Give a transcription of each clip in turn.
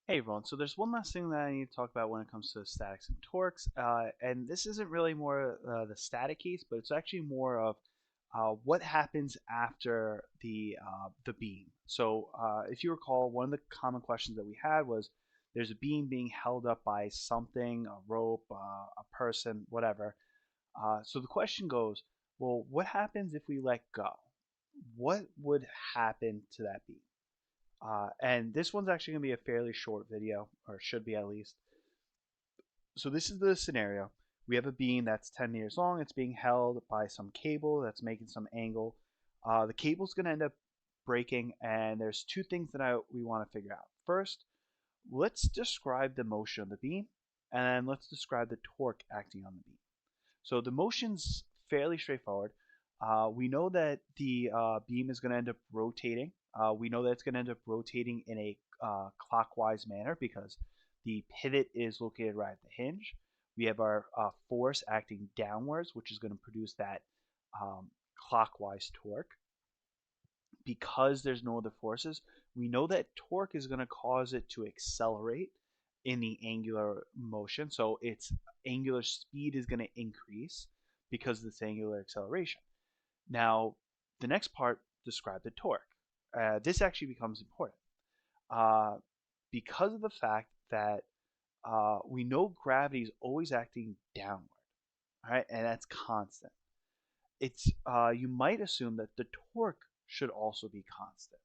Hey everyone, so there's one last thing that I need to talk about when it comes to statics and torques, and this isn't really more the static case, but it's actually more of what happens after the beam. So if you recall, one of the common questions that we had was there's a beam being held up by something, a rope, a person, whatever. So the question goes, well, what happens if we let go? What would happen to that beam? And this one's actually going to be a fairly short video, or should be at least. So this is the scenario. We have a beam that's 10 meters long. It's being held by some cable that's making some angle. The cable's going to end up breaking, and there's two things that we want to figure out. First, let's describe the motion of the beam, and then let's describe the torque acting on the beam. So the motion's fairly straightforward. We know that the beam is going to end up rotating. We know that it's going to end up rotating in a clockwise manner because the pivot is located right at the hinge. We have our force acting downwards, which is going to produce that clockwise torque. Because there's no other forces, we know that torque is going to cause it to accelerate in the angular motion. So its angular speed is going to increase because of this angular acceleration. Now, the next part, describe the torque. This actually becomes important uh, because of the fact that we know gravity is always acting downward, right? And that's constant. It's You might assume that the torque should also be constant.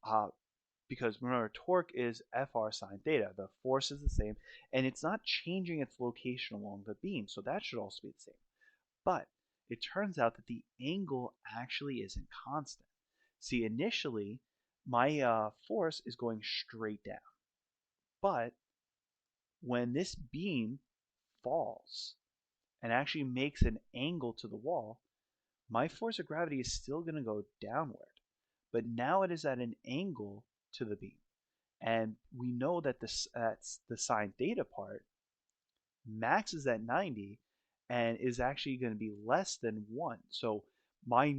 Uh, because remember, torque is Fr sine theta. The force is the same, and it's not changing its location along the beam, so that should also be the same. But it turns out that the angle actually isn't constant. See, initially, my force is going straight down, but when this beam falls and actually makes an angle to the wall, my force of gravity is still going to go downward, but now it is at an angle to the beam. And we know that that's the sine theta part maxes at 90 and is actually going to be less than 1. So my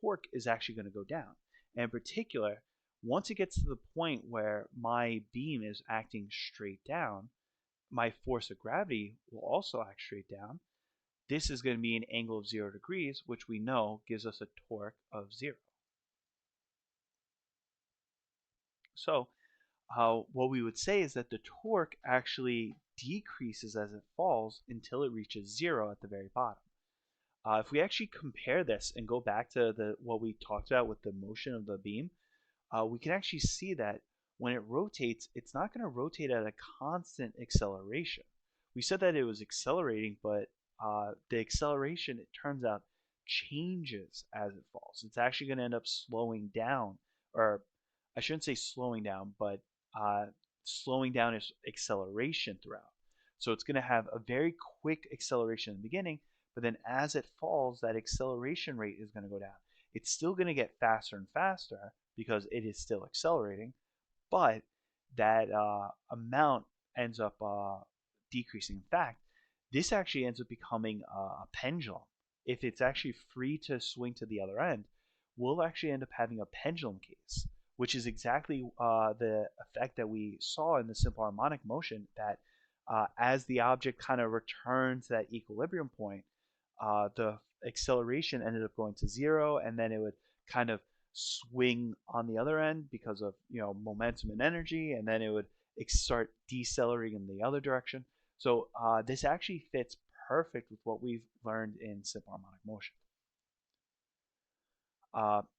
torque is actually going to go down. And in particular, once it gets to the point where my beam is acting straight down, my force of gravity will also act straight down. This is going to be an angle of 0 degrees, which we know gives us a torque of 0. So what we would say is that the torque actually decreases as it falls until it reaches 0 at the very bottom. If we actually compare this and go back to what we talked about with the motion of the beam, we can actually see that when it rotates, it's not going to rotate at a constant acceleration. We said that it was accelerating, but the acceleration, it turns out, changes as it falls. It's actually going to end up slowing down, or I shouldn't say slowing down, but uh, slowing down its acceleration throughout. So it's going to have a very quick acceleration in the beginning, but then as it falls, that acceleration rate is going to go down. It's still going to get faster and faster because it is still accelerating, but that amount ends up decreasing. In fact, this actually ends up becoming a pendulum. If it's actually free to swing to the other end, we'll actually end up having a pendulum case, which is exactly the effect that we saw in the simple harmonic motion, that as the object kind of returned to that equilibrium point, the acceleration ended up going to 0, and then it would kind of swing on the other end because of momentum and energy, and then it would start decelerating in the other direction. So this actually fits perfect with what we've learned in simple harmonic motion.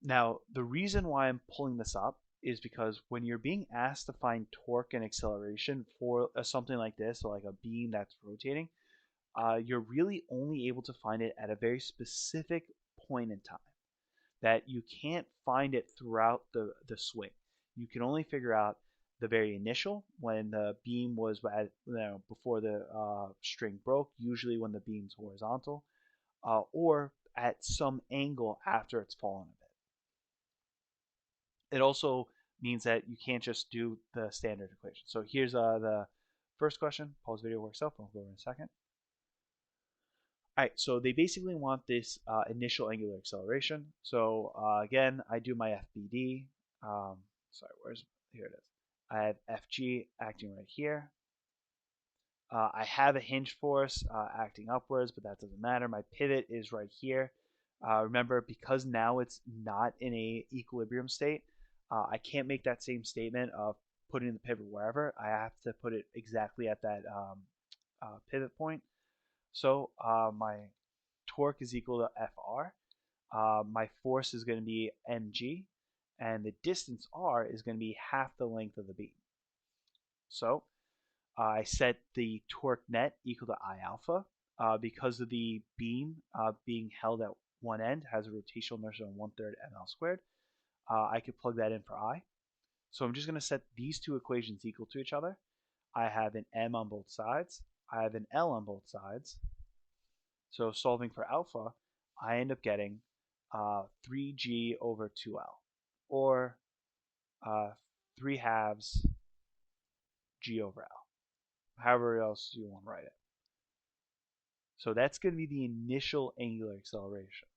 Now, the reason why I'm pulling this up is because when you're being asked to find torque and acceleration for something like this, so like a beam that's rotating, you're really only able to find it at a very specific point in time. That you can't find it throughout the swing. You can only figure out the very initial, when the beam was at, before the string broke, usually when the beam's horizontal, or at some angle after it's fallen a bit. It also means that you can't just do the standard equation. So here's the first question. Pause video, work yourself. I'll go over in a second. All right, so they basically want this initial angular acceleration. So again, I do my FBD. Sorry, here it is. I have FG acting right here. I have a hinge force acting upwards, but that doesn't matter. My pivot is right here. Remember, because now it's not in a equilibrium state, I can't make that same statement of putting the pivot wherever. I have to put it exactly at that pivot point. So my torque is equal to Fr. My force is going to be mg, and the distance r is going to be half the length of the beam. So I set the torque net equal to I alpha. Because of the beam being held at one end has a rotational inertia of 1/3 ml squared, I could plug that in for I. So I'm just going to set these two equations equal to each other. I have an m on both sides. I have an L on both sides. So solving for alpha, I end up getting 3g over 2L, or 3 halves g over L, however else you want to write it. So that's going to be the initial angular acceleration.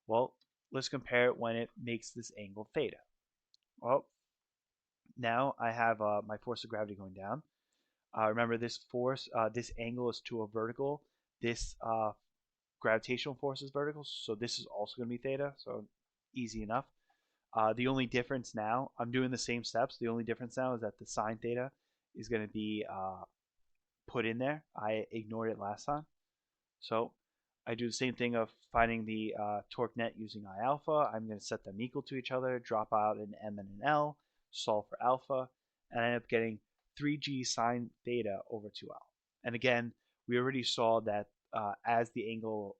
Well, let's compare it when it makes this angle theta. Well, now I have my force of gravity going down. Remember, this force, this angle is to a vertical. This gravitational force is vertical, so this is also going to be theta, so easy enough. The only difference now, I'm doing the same steps. The only difference now is that the sine theta is going to be put in there. I ignored it last time. So I do the same thing of finding the torque net using I alpha. I'm going to set them equal to each other, drop out an M and an L, solve for alpha, and I end up getting 3g sine theta over 2L. And again, we already saw that as the angle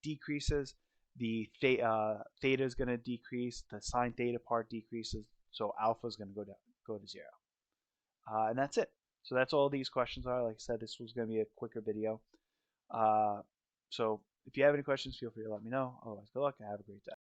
decreases, the theta is going to decrease, the sine theta part decreases, so alpha is going to go to 0. And that's it. So that's all these questions are. Like I said, this was going to be a quicker video. So if you have any questions, feel free to let me know. Otherwise, good luck and have a great day.